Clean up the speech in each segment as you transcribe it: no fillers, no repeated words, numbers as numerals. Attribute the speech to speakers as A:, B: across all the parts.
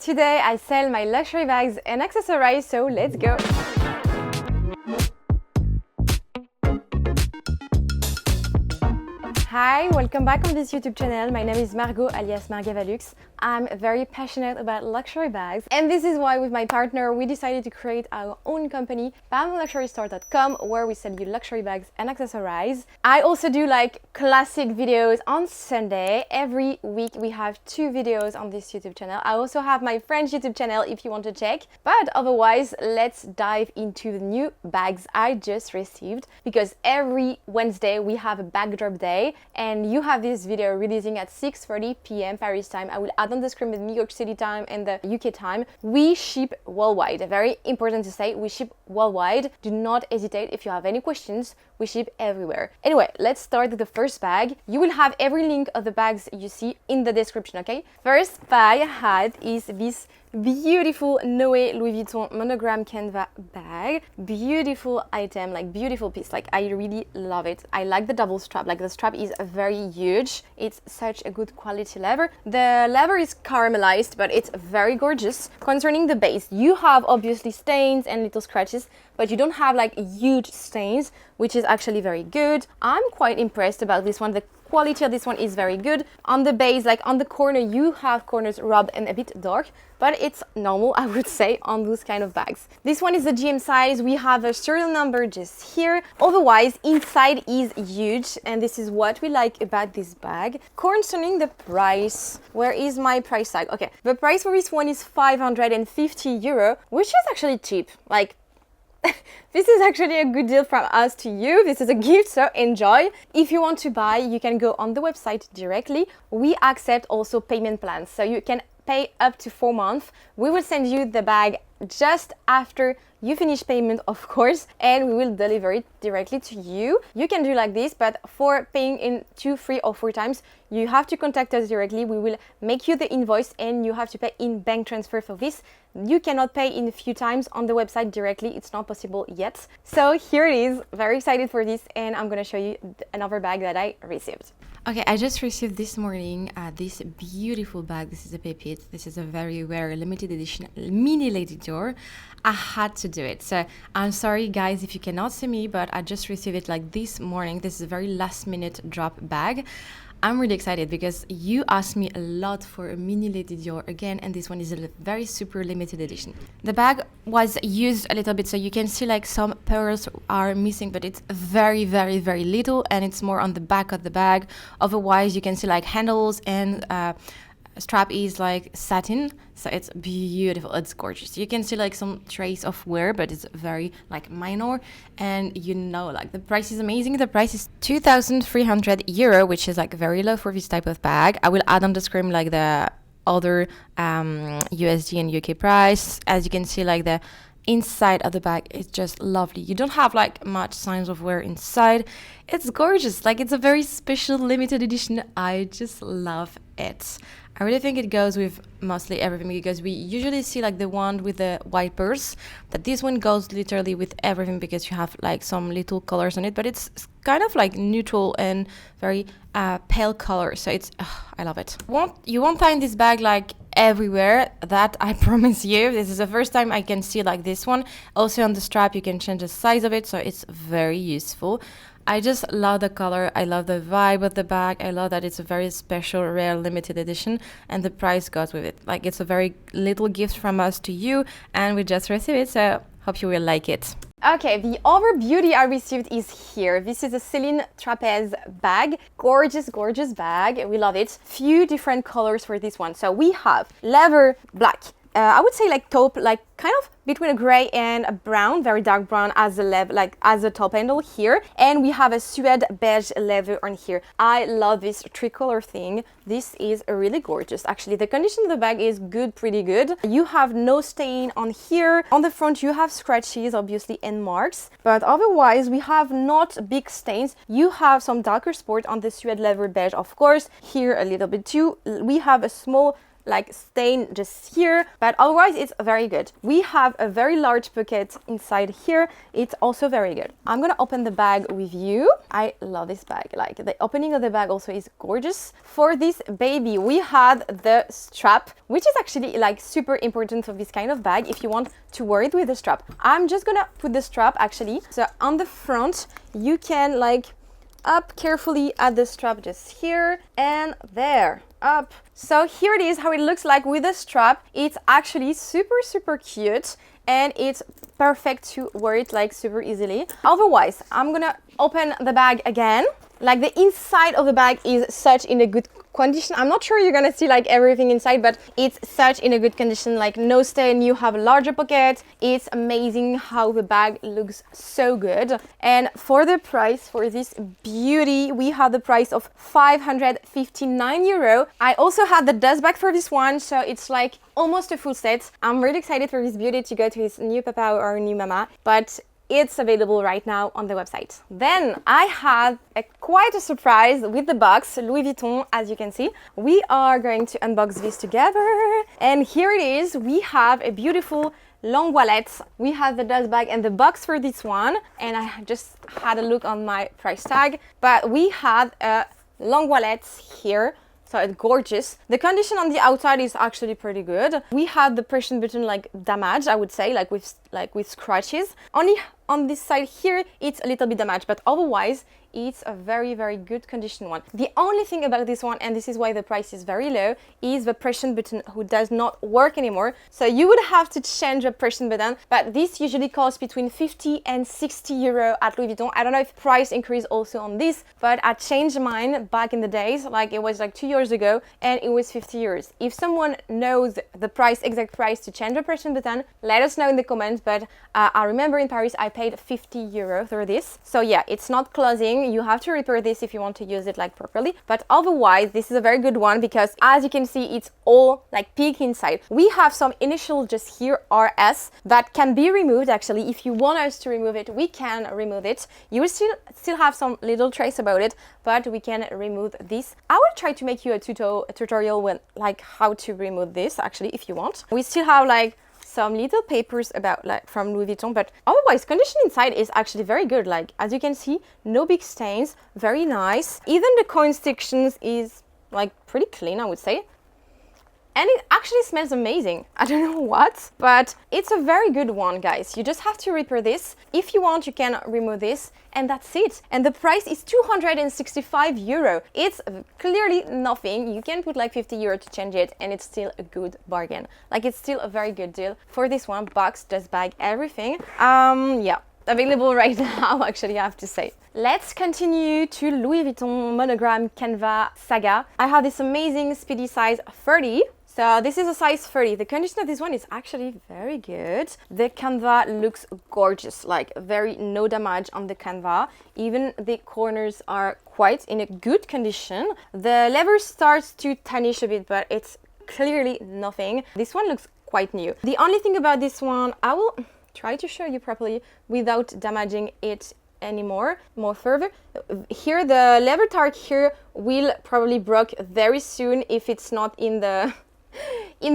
A: Today I sell my luxury bags and accessories, so let's go! Hi, welcome back on this YouTube channel. My name is Margot alias margavalux. I'm very passionate about luxury bags, and this is why with my partner we decided to create our own company, PamLuxuryStore.com, where we sell you luxury bags and accessories. I also do like classic videos on Sunday. Every week we have 2 videos on this YouTube channel. I also have my French YouTube channel if you want to check, but otherwise let's dive into the new bags I just received, because every Wednesday we have a bag drop day, and you have this video releasing at 6:30 p.m. Paris time. I will add on the screen the New York City time and the UK time. We ship worldwide. Very important to say, we ship worldwide. Do not hesitate if you have any questions. We ship everywhere. Anyway, let's start with the first bag. You will have every link of the bags you see in the description, okay? First bag I had is this beautiful Sony Louis Vuitton monogram canvas bag. Beautiful item, like beautiful piece. Like I really love it. I like the double strap. Like the strap is very huge. It's such a good quality leather. The leather is caramelized, but it's very gorgeous. Concerning the base, you have obviously stains and little scratches, but you don't have like huge stains, which is actually very good. I'm quite impressed about this one. The quality of this one is very good. On the base, like on the corner, you have corners rubbed and a bit dark, but it's normal, I would say, on those kind of bags. This one is the GM size. We have a serial number just here. Otherwise, inside is huge, and this is what we like about this bag. Concerning the price, where is my price tag? Okay, the price for this one is 550 euro, which is actually cheap. Like, this is actually a good deal from us to you. This is a gift, so enjoy. If you want to buy, you can go on the website directly. We accept also payment plans, so you can pay up to 4 months. We will send you the bag just after you finish payment, of course, and we will deliver it directly to you. You can do like this, but for paying in 2, 3 or 4 times, you have to contact us directly. We will make you the invoice and you have to pay in bank transfer for this. You cannot pay in a few times on the website directly. It's not possible yet. So here it is. Very excited for this, and I'm gonna show you another bag that I received. Okay, I just received this morning this beautiful bag. This is a pépite. This is a very rare limited edition mini Lady Dior. I had to do it. So I'm sorry guys if you cannot see me, but I just received it like this morning. This is a very last minute drop bag. I'm really excited because you asked me a lot for a mini Lady Dior again, and this one is a very super limited edition. The bag was used a little bit, so you can see like some pearls are missing, but it's very, very, very little, and it's more on the back of the bag. Otherwise, you can see like handles and strap is like satin, so it's beautiful. It's gorgeous. You can see like some trace of wear, but it's very like minor, and you know, like the price is amazing. The price is 2,300 euro, which is like very low for this type of bag. I will add on the screen like the other USD and UK price. As you can see, like the inside of the bag is just lovely. You don't have like much signs of wear inside. It's gorgeous. Like it's a very special limited edition. I just love it. I really think it goes with mostly everything, because we usually see like the one with the white pearls, but this one goes literally with everything because you have like some little colors on it, but it's kind of like neutral and very pale color, so it's I love it. You won't find this bag like everywhere, that I promise you. This is the first time I can see like this one. Also on the strap you can change the size of it, so it's very useful. I just love the color. I love the vibe of the bag. I love that it's a very special, rare, limited edition, and the price goes with it. Like it's a very little gift from us to you, and we just received it, so hope you will like it. Okay, the other beauty I received is here. This is a Céline trapeze bag. Gorgeous, gorgeous bag. We love it. Few different colors for this one. So we have leather black. I would say like taupe, like kind of between a gray and a brown, very dark brown as a leather, like as a top handle here. And we have a suede beige leather on here. I love this tricolor thing. This is really gorgeous. Actually, the condition of the bag is good, pretty good. You have no stain on here. On the front, you have scratches, obviously, and marks. But otherwise, we have not big stains. You have some darker spot on the suede leather beige, of course. Here, a little bit too. We have a small like stain just here, but otherwise it's very good. We have a very large pocket inside here. It's also very good. I'm gonna open the bag with you. I love this bag. Like the opening of the bag also is gorgeous. For this baby, we had the strap, which is actually like super important for this kind of bag if you want to wear it with the strap. I'm just gonna put the strap actually. So on the front, you can like up carefully at the strap just here and there, up. So here it is how it looks like with the strap. It's actually super cute and it's perfect to wear it like super easily. Otherwise, I'm gonna open the bag again. Like the inside of the bag is such in a good condition. I'm not sure you're gonna see like everything inside, but it's such in a good condition, like no stain. You have a larger pocket. It's amazing how the bag looks so good. And for the price for this beauty, we have the price of 559 euro. I also had the dust bag for this one, so it's like almost a full set. I'm really excited for this beauty to go to his new papa or new mama, but it's available right now on the website. Then I had quite a surprise with the box, Louis Vuitton, as you can see. We are going to unbox this together. And here it is. We have a beautiful long wallet. We have the dust bag and the box for this one. And I just had a look on my price tag. But we had a long wallet here. So it's gorgeous. The condition on the outside is actually pretty good. We had the press button like damaged, I would say, like with scratches. Only on this side here, it's a little bit damaged, but otherwise, it's a very good condition one. The only thing about this one, and this is why the price is very low, is the press button who does not work anymore. So you would have to change the press button, but this usually costs between 50 and 60 euro at Louis Vuitton. I don't know if price increase also on this, but I changed mine back in the days, like it was like 2 years ago, and it was 50 euros. If someone knows the price, exact price to change the press button, let us know in the comments, but I remember in Paris I paid 50 euro for this. So yeah, it's not closing. You have to repair this if you want to use it like properly, but otherwise this is a very good one because as you can see, it's all like pink inside. We have some initial just here RS that can be removed. Actually, if you want us to remove it, we can remove it. You will still have some little trace about it, but we can remove this. I will try to make you a tutorial when like how to remove this actually if you want. We still have like some little papers about like from Louis Vuitton, but otherwise condition inside is actually very good. Like as you can see, no big stains, very nice. Even the coin sections is like pretty clean, I would say. And it actually smells amazing. I don't know what, but it's a very good one, guys. You just have to repair this. If you want, you can remove this, and that's it. And the price is 265 euro. It's clearly nothing. You can put like 50 euro to change it, and it's still a good bargain. Like it's still a very good deal for this one. Box, dust bag, everything. Yeah, available right now, actually, I have to say. Let's continue to Louis Vuitton Monogram Canva Saga. I have this amazing speedy size 30. So this is a size 30. The condition of this one is actually very good. The canva looks gorgeous, like very no damage on the canva. Even the corners are quite in a good condition. The leather starts to tarnish a bit, but it's clearly nothing. This one looks quite new. The only thing about this one, I will try to show you properly without damaging it anymore more further. Here the leather tag here will probably break very soon if it's not in the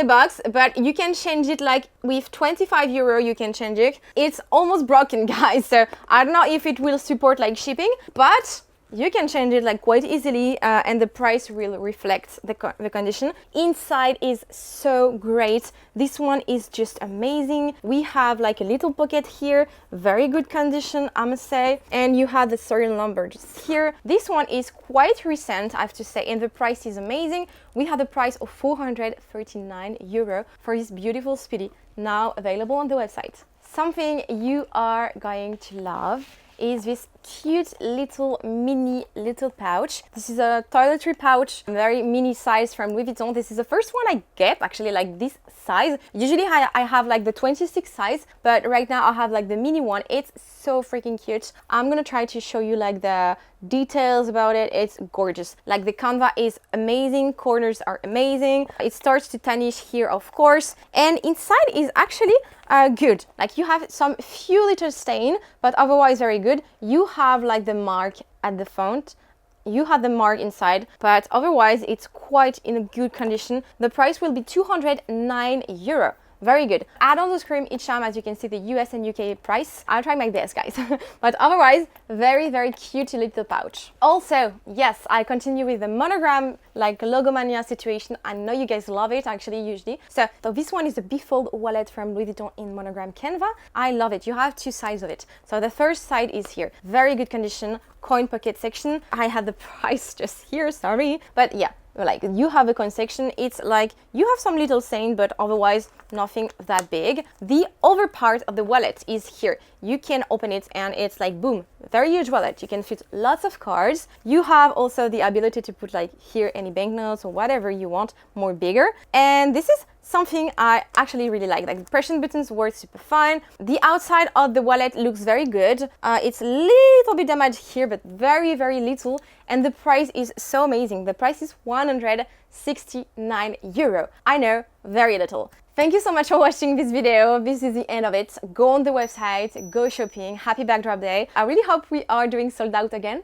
A: box, but you can change it like with 25 euro. You can change it. It's almost broken, guys, so I don't know if it will support like shipping, but you can change it like quite easily, and the price will reflect the condition. Inside is so great. This one is just amazing. We have like a little pocket here, very good condition, I must say, and you have the serial number just here. This one is quite recent, I have to say, and the price is amazing. We have the price of 439 euro for this beautiful speedy, now available on the website. Something you are going to love is this cute little mini pouch. This is a toiletry pouch, very mini size from Louis Vuitton. This is the first one I get, actually, like this size. Usually I have like the 26 size, but right now I have like the mini one. It's so freaking cute. I'm gonna try to show you like the details about it. It's gorgeous. Like the canva is amazing, corners are amazing. It starts to tarnish here, of course, and inside is actually good. Like you have some few little stain, but otherwise very good. You have like the mark at the front you have the mark inside, but otherwise it's quite in a good condition. The price will be €209. Very good. Add on the screen each time, as you can see the US and UK price. I'll try my best, guys. But otherwise, very, very cute little pouch. Also, yes, I continue with the monogram, like logomania situation. I know you guys love it, actually, usually. So this one is the bifold wallet from Louis Vuitton in monogram canva. I love it. You have two sides of it. So the first side is here. Very good condition, coin pocket section. I had the price just here, sorry. But yeah, like you have a coin section. It's like you have some little stain, but otherwise nothing that big. The other part of the wallet is here. You can open it and it's like boom, very huge wallet. You can fit lots of cards. You have also the ability to put like here any banknotes or whatever you want, more bigger. And this is something I actually really like the press buttons work super fine. The outside of the wallet looks very good. It's a little bit damaged here, but very, very little. And the price is so amazing. The price is €169. I know, very little. Thank you so much for watching this video. This is the end of it. Go on the website, go shopping. Happy backdrop day. I really hope we are doing sold out again.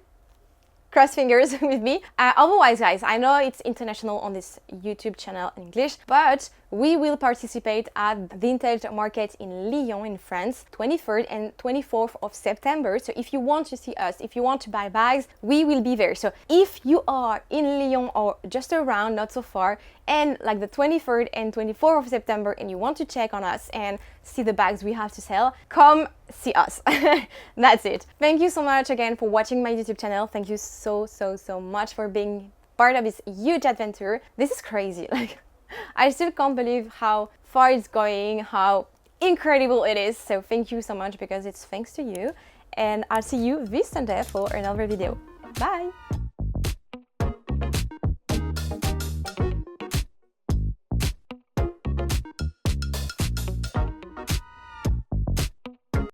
A: Cross fingers with me. Otherwise, guys, I know it's international on this YouTube channel in English, but we will participate at the Vintage Market in Lyon in France, 23rd and 24th of September. So if you want to see us, if you want to buy bags, we will be there. So if you are in Lyon or just around, not so far, and like the 23rd and 24th of September, and you want to check on us and see the bags we have to sell, come see us. That's it. Thank you so much again for watching my YouTube channel. Thank you so much for being part of this huge adventure. This is crazy. Like, I still can't believe how far it's going, how incredible it is. So thank you so much, because it's thanks to you. And I'll see you this Sunday for another video. Bye!